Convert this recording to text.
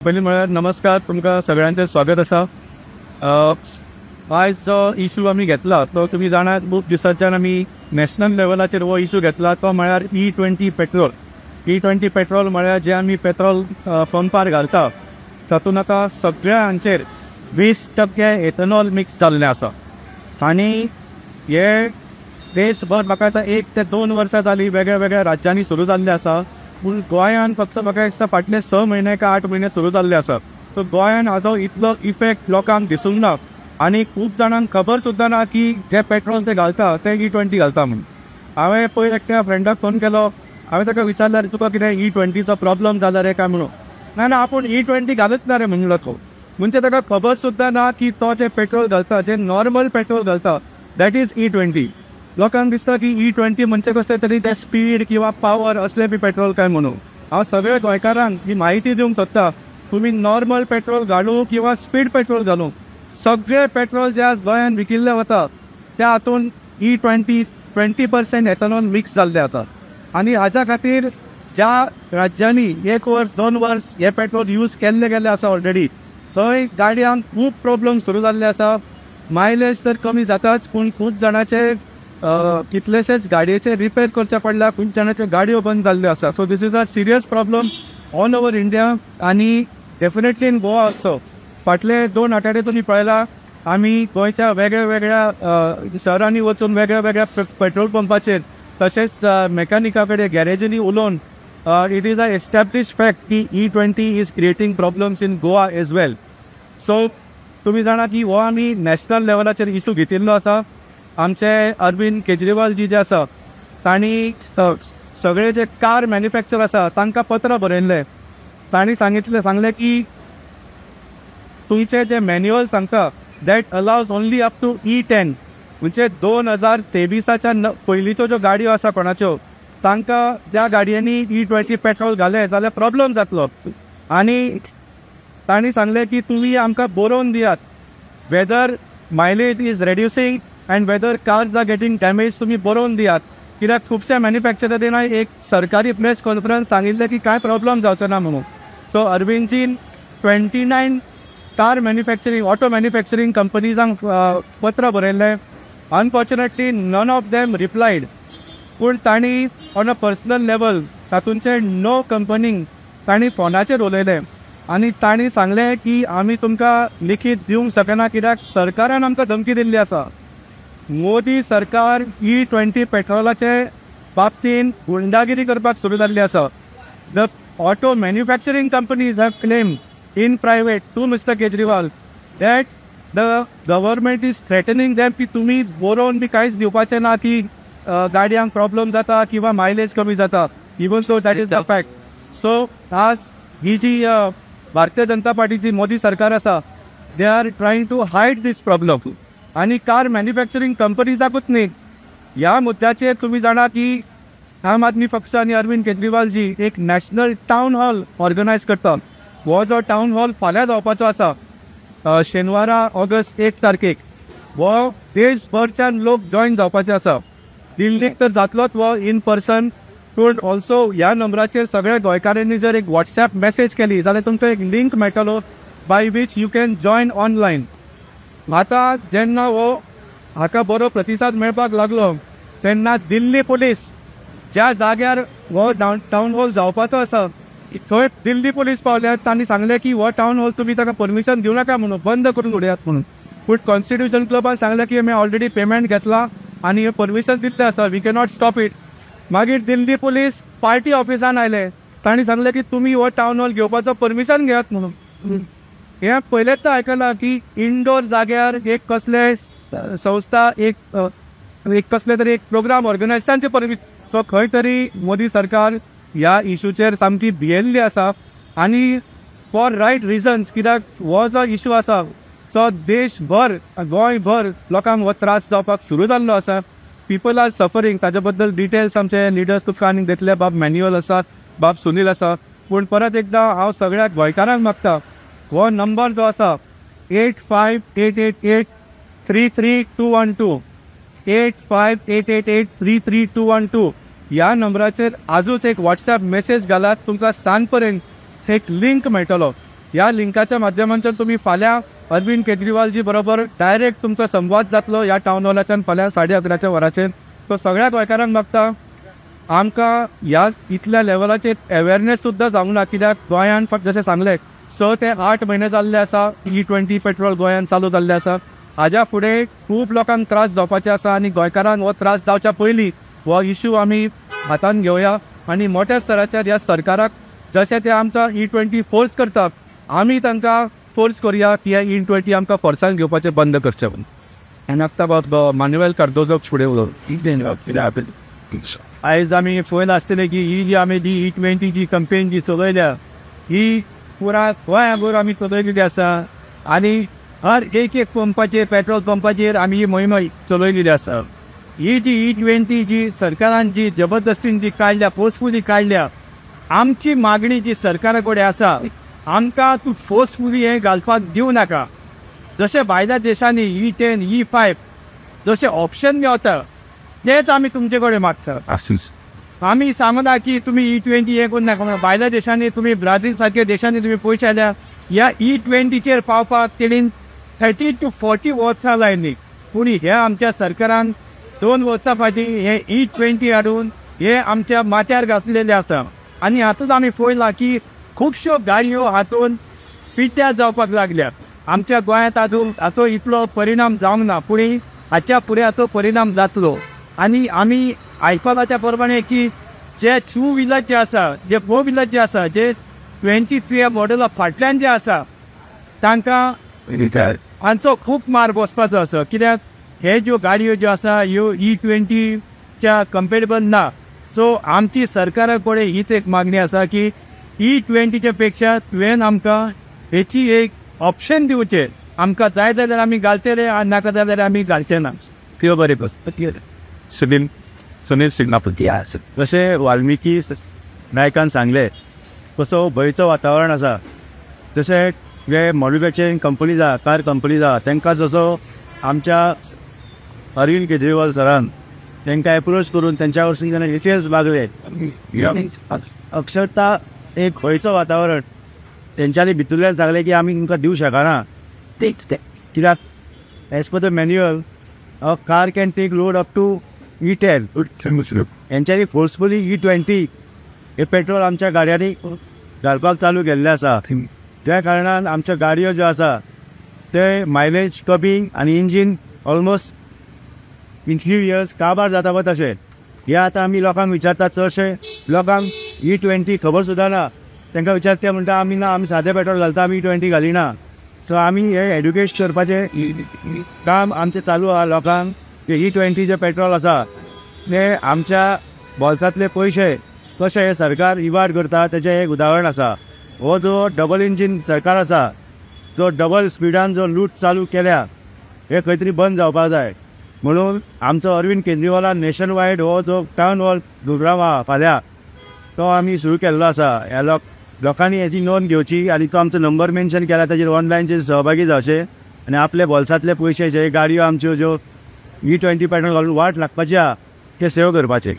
पयलीं म्हळ्यार नमस्कार, तुमकां सगळ्यांचें स्वागत आसा. आयज जो इशू आमी घेतला तो तुमी जाणात, खूब दिसांच्यान आमी नॅशनल लेवलाचेर हो इशू घेतला. तो म्हळ्यार E20 पेट्रोल. E20 पेट्रोल म्हळ्यार जे आमी पेट्रोल पंपार घालता तातूंत आतां सगळ्या हांचेर 20% एथनॉल मिक्स जाल्लें आसा. आनी हे देशभर म्हाका आतां 1 ते 2 वर्सां जालीं वेगळ्या वेगळ्या राज्यांनी सुरू जाल्लें आसा. पूण गोंयान फक्त म्हाका दिसता फाटले 6 म्हयने का 8 म्हयने सुरू जाल्ले आसा. सो गोंयान हाजो इतलो इफेक्ट लोकांक दिसूंक ना. आनी खूब जाणांक खबर सुद्दां ना की जे पेट्रोल ते घालता ते E20 घालता म्हणून. हांवें पयर एकट्या फ्रेंडाक फोन केलो. हांवें ताका विचारल्यार तुका कितें E20चो प्रॉब्लम जाला रे काय म्हणून. ना ना आपूण E20 घालत ना रे म्हणलो तो. म्हणजे ताका खबर सुद्दां ना की तो जे पेट्रोल घालता, जे नॉर्मल पेट्रोल घालता, दॅट इज E20. लोकांक दिसता की E20 म्हणजे कसलें तरी ते स्पीड किंवा पावर असले बी पेट्रोल काय म्हणून. हांव सगळ्या गोंयकारांक ही म्हायती दिवंक सोदता, तुमी नॉर्मल पेट्रोल घालूं किंवा स्पीड पेट्रोल घालूं, सगळे पेट्रोल जे आज गोंयान विकिल्ले वता त्या हातूंत E20 20% एथनॉल मिक्स जाल्लें आसा. आनी हाज्या खातीर ज्या राज्यांनी 1 वर्स 2 वर्स हे पेट्रोल यूज केल्ले गेले आसा ऑलरेडी, थंय गाडयांक खूब प्रॉब्लम सुरू जाल्ले आसा. मायलेज तर कमी जाताच, पूण खूब जाणांचे कितलेशेच गाडयेचे रिपेर करचे पडला. खूब जाणांच्यो गाडयो बंद जाल्ल्यो आसा. So this is a serious problem all over India आनी डेफिनेटली इन गोवा ऑल्सो. फाटले 2 आठवडे तुमी पळयला आमी गोंयच्या वेगळ्या वेगळ्या शहरांनी वचून वेगळ्या वेगळ्या पेट्रोल पंपाचेर तशेंच मेकॅनिका कडेन गॅरेजींनी उलोवन it is a establish fact की E20 is creating problems in Goa as well. सो तुमी जाणा की हो आमी नॅशनल लेवलाचेर इशू घेतिल्लो आसा. आमचे अरविंद केजरीवाल जी जे आसा तांणी सगळे जे कार मॅन्युफॅक्चर आसा तांकां पत्र बरयल्लें. तांणी सांगलें की तुमचे जे मॅन्युअल सांगता that always only up to E10, म्हणजे 2023च्या पयलींच्यो ज्यो गाडयो आसा कोणाच्यो तांकां त्या गाडयांनी E20 पेट्रोल घालें जाल्यार प्रॉब्लम जातलो. आनी तांणी सांगलें की तुमी आमकां बरोवन दियात whether mileage is reducing and whether cars are getting damage. तुमी बरोवन दियात. कित्याक खुबश्या मॅन्युफॅक्चररांनी एक सरकारी प्रेस कॉन्फरन्स सांगिल्लें की कांय प्रॉब्लम जावचो ना म्हणून. सो अरविंदजीन 29 कार मॅन्युफॅक्चरींग ऑटो मॅन्युफॅक्चरींग कंपनीजांक पत्र बरयल्लें. Unfortunately none of them replied. पूण तांणी ऑन अ पर्सनल लेवल तातूंचे नो कंपनींक तांणी फोनाचेर उलयलें आनी तांणी सांगलें की आमी तुमकां लिखीत दिवंक शकना कित्याक सरकारान आमकां धमकी दिल्ली आसा. मोदी सरकार E20 पेट्रोलाचे बाबतींत गुंडागिरी करपाक सुरू जाल्ली आसा. The auto manufacturing companies have claim in private to mister Kejriwal that the government is threatening them की तुमी बरोवन बी कांयच दिवपाचें ना की गाडयांक प्रॉब्लम जाता किंवा मायलेज कमी जाता, even though that is the fact. So आज ही जी भारतीय जनता पार्टीची मोदी सरकार आसा they are trying to hide this problem. आनी कार मॅन्युफॅक्चरींग कंपनीजाकूच न्ही, ह्या मुद्द्याचेर तुमी जाणा की आम आदमी पक्ष आनी अरविंद केजरीवाल जी एक नॅशनल टावन हॉल ऑर्गनायज करता. हो जो टावन हॉल फाल्यां जावपाचो आसा शेनवारा ऑगस्ट 1 तारखेक, हो देशभरच्यान लोक जॉयन जावपाचे आसा. दिल्लीक तर जातलोच हो इन पर्सन, पूण ऑल्सो ह्या नंबराचेर सगळ्या गोंयकारांनी जर एक वॉट्सॅप मॅसेज केली जाल्यार तुमकां एक लिंक मेळटलो by which you can join online. आतां जेन्ना हो हाका बरो प्रतिसाद मेळपाक लागलो तेन्ना दिल्ली पुलीस ज्या जाग्यार हो टावन हॉल जावपाचो आसा थंय दिल्ली पुलीस पावल्यात. तांणी सांगलें की हो टावन हॉल तुमी ताका परमिशन दिवं नाका म्हणून, बंद करून उडयात म्हणून. पूण कॉन्स्टिट्युशन क्लबान सांगलें की आमी ऑलरेडी पेमेंट घेतला आनी हे परमिशन दिल्लें आसा, वी कॅनॉट स्टॉप इट. मागीर दिल्ली पुलीस पार्टी ऑफिसान आयले. तांणी सांगलें की तुमी हो टावन हॉल घेवपाचो परमिशन घेयात म्हणून. हें पयलेंच आयकलां की इनडोर जाग्यार एक कसले संस्था एक कसले तरी एक प्रोग्राम ऑर्गनायज तांचे परमिशन. सो खंय तरी मोदी सरकार ह्या इशूचेर सामकी भियेल्ली आसा आनी फॉर रायट रिजन्स. कित्याक हो जो इशू आसा सो देशभर गोंयभर लोकांक हो त्रास जावपाक सुरू जाल्लो आसा. People are suffering. ताजे बद्दल डिटेल्स आमचे लिडर्स तुमकां आनीक दितले. बाब मॅन्युअल आसा, बाब सुनील आसा. पूण परत एकदां हांव सगळ्या गोंयकारांक मागता हो नंबर जो आसा 8588833212 8588833212 ह्या नंबराचेर आजूच एक व्हॉट्सॅप मेसेज घालात. तुमकां सांज पर्यंत एक लिंक मेळटलो. ह्या लिंकाच्या माध्यमांतल्यान तुम्ही फाल्यां अरविंद केजरीवालजी बरोबर डायरेक्ट तुमचो संवाद जातलो ह्या टावन हॉलाच्यान फाल्यां 11:30 वरांचेर. तो सगळ्या गोंयकारांक मागता आमकां ह्या इतल्या लेवलाचेर अवेरनेस सुद्दां जावंक ना, कित्याक गोंयान फक्त जशें सांगलें 6 ते 8 म्हयने जाल्ले आसा E20 पेट्रोल गोंयान चालू जाल्लें आसा. हाज्या फुडें खूब लोकांक त्रास जावपाचे आसा आनी गोंयकारांक हो त्रास जावच्या पयलीं हो इशू आमी हातान घेवया आनी मोठ्या स्तराचेर ह्या सरकाराक जशें ते आमचा E20 फोर्स करतात आमी तांकां फोर्स करुया की हे E20 आमकां फोर्सान घेवपाचें बंद करचें म्हणून. आनी आतां मान्युएल कार्दोजोक फुडें उलोवं. आयज आमी पळयला आसतलें की ही जी आमी E20 जी कंपेन जी चलयल्या ही पुराय गोंयभर आमी चलयलेली आसा आनी हर एक पंपाचेर पेट्रोल पंपाचेर आमी ही मोहीम चलयलेली आसा. ही जी E20 जी सरकारान जी जबरदस्तीन जी काडल्या फोर्सफुली काडल्या, आमची मागणी जी सरकारा कडेन आसा आमकां तूं फोर्सफुली हें घालपाक दिवं नाका. जशें भायल्या देशांनी E10 E5 जशें ऑप्शन मेळटा तेच आमी तुमचे कडेन मागता. आमी सांगना की तुमी E20 हें करून नाका. भायल्या देशांनी तुमी ब्राझील सारक्या देशांनी तुमी पळयचे जाल्यार ह्या E20चेर पावपाक तेणीन 30 to 40 वर्सां लायिल्लीं. पूण हे आमच्या सरकारान 2 वर्सां फाटीं हे E20 हाडून हे आमच्या माथ्यार घातलेले आसा. आनी हातूंत आमी पळयलां की खुबश्यो गाडयो हातून पिड्ड्यार जावपाक लागल्या. आमच्या गोंयांत हाचो इतलो परिणाम जावंक ना, पूण हाच्या फुडें हाचो परिणाम जातलो. आनी आमी आयकपाक त्या प्रमाणे की जे 2 व्हिलर जे आसा, जे 4 व्हिलर जे आसा, जे 23 मॉडेला फाटल्यान जे आसा तांकां हांचो खूब मार बसपाचो आसा. कित्याक हे ज्यो गाडयो ज्यो आसा ह्यो E20च्या कंपेरेबल ना. सो आमची सरकारा कडेन हीच एक मागणी आसा की E20च्या पेक्षा तुवें आमकां हेची एक ऑप्शन दिवचें. आमकां जाय जाल्यार आमी घालतले आनी नाका जाल्यार आमी घालचे ना. त्यो बरें सुनील सिग्नापती जशें वाल्मिकी नायकान सांगलें तसो भंयचो वातावरण आसा. जशें जे मॅन्युफॅक्चरींग कंपनीज आहा, कार कंपनीज आहा, तांकां जसो आमच्या अरविंद केजरीवाल सरान तांकां एप्रोच करून तेंच्या कडसून जेन्ना डिटेल्स मागले अक्षरता एक भंयचो वातावरण तेंच्यांनी भितरल्यान सांगलें की आमी तुमकां दिवं शकना. कित्याक as per the manual a car can take load up to E10. हेंच्यांनी फोर्सफुली E20 हे पेट्रोल आमच्या गाडयांनी घालपाक चालू केल्लें आसा. त्या कारणान आमच्यो गाडयो ज्यो आसा ते मायलेज कमी आनी engine almost in few years काबार जाता पळय तशें. हे आतां आमी लोकांक विचारतात, चडशे लोकांक E20 खबर सुद्दां ना. तांकां विचारता ते म्हणटा आमी ना, आमी सादें पेट्रोल घालता, आमी E20 घालिना. सो आमी हे एड्युकेट करपाचें काम आमचें चालू आहा लोकांक की E20 जे पेट्रोल आसा ते आमच्या बोल्सांतले पयशे कशे हे सरकार इवाड करता तेजें एक उदाहरण आसा. हो जो डबल इंजीन सरकार आसा, जो डबल स्पिडान जो लूट चालू केल्या हे खंय तरी बंद जावपाक जाय. म्हणून आमचो अरविंद केजरीवालान नेशन वायड हो जो टावन हॉल प्रोग्राम आहा फाल्यां तो आमी सुरू केल्लो आसा. ह्या लोकांनी हेची नोंद घेवची आनी तो आमचो नंबर मेन्शन केला ताचेर ऑनलायनचेर सहभागी जावचे आनी आपले बोल्सांतले पयशे जे गाडयो आमच्यो ज्यो E20 पेट्रोल घालून वाट लागपाची आहा ते सेव करपाचे.